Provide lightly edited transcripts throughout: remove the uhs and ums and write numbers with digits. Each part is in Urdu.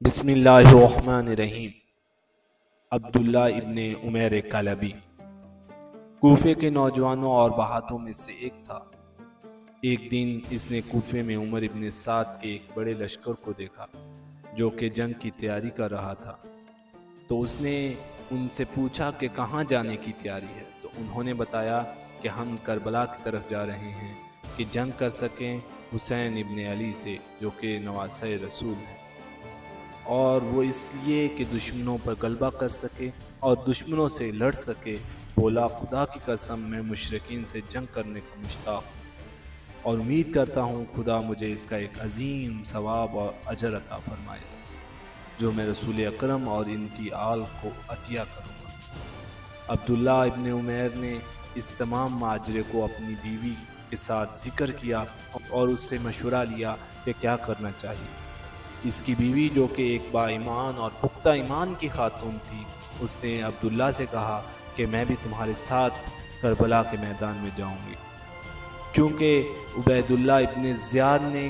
بسم اللہ الرحمن الرحیم۔ عبداللہ ابن عمیر کلبی کوفے کے نوجوانوں اور بہادروں میں سے ایک تھا۔ ایک دن اس نے کوفے میں عمر ابن سعد کے ایک بڑے لشکر کو دیکھا جو کہ جنگ کی تیاری کر رہا تھا۔ تو اس نے ان سے پوچھا کہ کہاں جانے کی تیاری ہے، تو انہوں نے بتایا کہ ہم کربلا کی طرف جا رہے ہیں کہ جنگ کر سکیں حسین ابن علی سے جو کہ نواسہ رسول ہیں، اور وہ اس لیے کہ دشمنوں پر غلبہ کر سکے اور دشمنوں سے لڑ سکے۔ بولا خدا کی قسم میں مشرکین سے جنگ کرنے کا مشتاق ہوں اور امید کرتا ہوں خدا مجھے اس کا ایک عظیم ثواب اور اجر عطا فرمائے جو میں رسول اکرم اور ان کی آل کو عطیہ کروں گا۔ عبداللہ ابن عمیر نے اس تمام ماجرے کو اپنی بیوی کے ساتھ ذکر کیا اور اس سے مشورہ لیا کہ کیا کرنا چاہیے۔ اس کی بیوی جو کہ ایک با ایمان اور پختہ ایمان کی خاتون تھی، اس نے عبداللہ سے کہا کہ میں بھی تمہارے ساتھ کربلا کے میدان میں جاؤں گی، چونکہ عبیداللہ ابن زیاد نے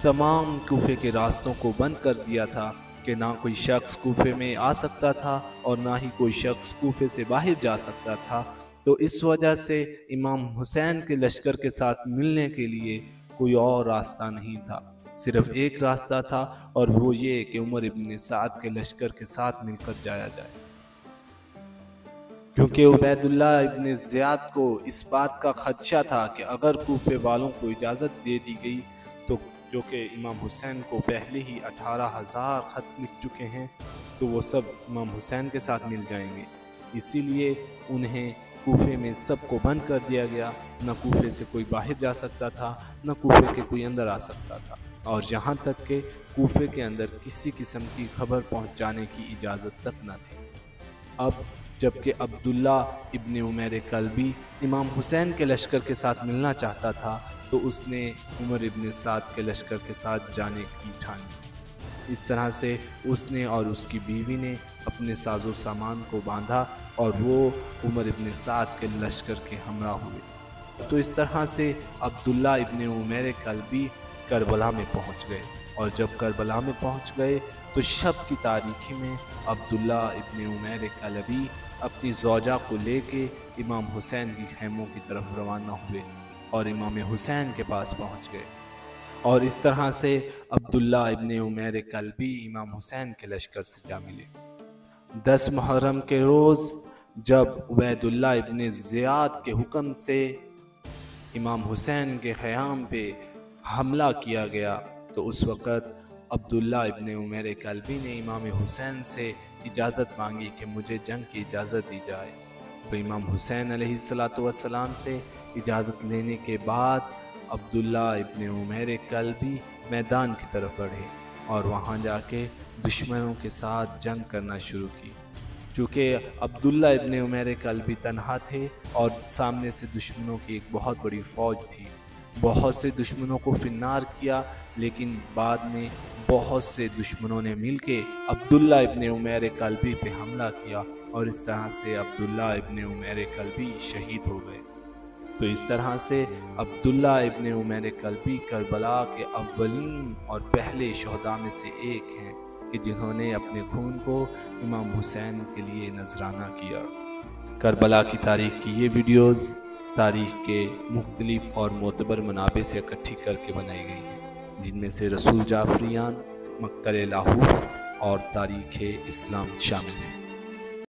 تمام کوفے کے راستوں کو بند کر دیا تھا کہ نہ کوئی شخص کوفے میں آ سکتا تھا اور نہ ہی کوئی شخص کوفے سے باہر جا سکتا تھا۔ تو اس وجہ سے امام حسین کے لشکر کے ساتھ ملنے کے لیے کوئی اور راستہ نہیں تھا، صرف ایک راستہ تھا، اور وہ یہ کہ عمر ابن سعد کے لشکر کے ساتھ مل کر جایا جائے، کیونکہ عبیداللہ ابن زیاد کو اس بات کا خدشہ تھا کہ اگر کوفے والوں کو اجازت دے دی گئی تو جو کہ امام حسین کو پہلے ہی 18,000 خط لکھ چکے ہیں تو وہ سب امام حسین کے ساتھ مل جائیں گے، اسی لیے انہیں کوفے میں سب کو بند کر دیا گیا۔ نہ کوفے سے کوئی باہر جا سکتا تھا، نہ کوفے کے کوئی اندر آ سکتا تھا، اور یہاں تک کہ کوفے کے اندر کسی قسم کی خبر پہنچانے کی اجازت تک نہ تھی۔ اب جبکہ عبداللہ ابن عمیر کلبی امام حسین کے لشکر کے ساتھ ملنا چاہتا تھا تو اس نے عمر ابن سعد کے لشکر کے ساتھ جانے کی ٹھانی۔ اس طرح سے اس نے اور اس کی بیوی نے اپنے ساز و سامان کو باندھا اور وہ عمر ابن سعد کے لشکر کے ہمراہ ہوئے۔ تو اس طرح سے عبداللہ ابن عمیر کلبی کربلا میں پہنچ گئے، اور جب کربلا میں پہنچ گئے تو شب کی تاریکی میں عبداللہ ابن عمیر کلبی اپنی زوجہ کو لے کے امام حسین کی خیموں کی طرف روانہ ہوئے اور امام حسین کے پاس پہنچ گئے، اور اس طرح سے عبداللہ ابن عمیر کلبی امام حسین کے لشکر سے جا ملے۔ 10 محرم کے روز جب عبیداللہ ابن زیاد کے حکم سے امام حسین کے خیام پہ حملہ کیا گیا تو اس وقت عبداللہ ابن عمیر کلبی نے امام حسین سے اجازت مانگی کہ مجھے جنگ کی اجازت دی جائے، تو امام حسین علیہ السلام سے اجازت لینے کے بعد عبداللہ ابن عمیر کلبی میدان کی طرف بڑھے اور وہاں جا کے دشمنوں کے ساتھ جنگ کرنا شروع کی۔ چونکہ عبداللہ ابن عمیر کلبی تنہا تھے اور سامنے سے دشمنوں کی ایک بہت بڑی فوج تھی، بہت سے دشمنوں کو فنار کیا، لیکن بعد میں بہت سے دشمنوں نے مل کے عبداللہ ابن عمیر کلبی پہ حملہ کیا، اور اس طرح سے عبداللہ ابن عمیر کلبی شہید ہو گئے۔ تو اس طرح سے عبداللہ ابن عمیر کلبی کربلا کے اولین اور پہلے شہداء میں سے ایک ہیں کہ جنہوں نے اپنے خون کو امام حسین کے لیے نذرانہ کیا۔ کربلا کی تاریخ کی یہ ویڈیوز تاریخ کے مختلف اور معتبر منابع سے اکٹھی کر کے بنائی گئی ہیں، جن میں سے رسول جعفریان، مقتل لاہور اور تاریخ اسلام شامل ہیں۔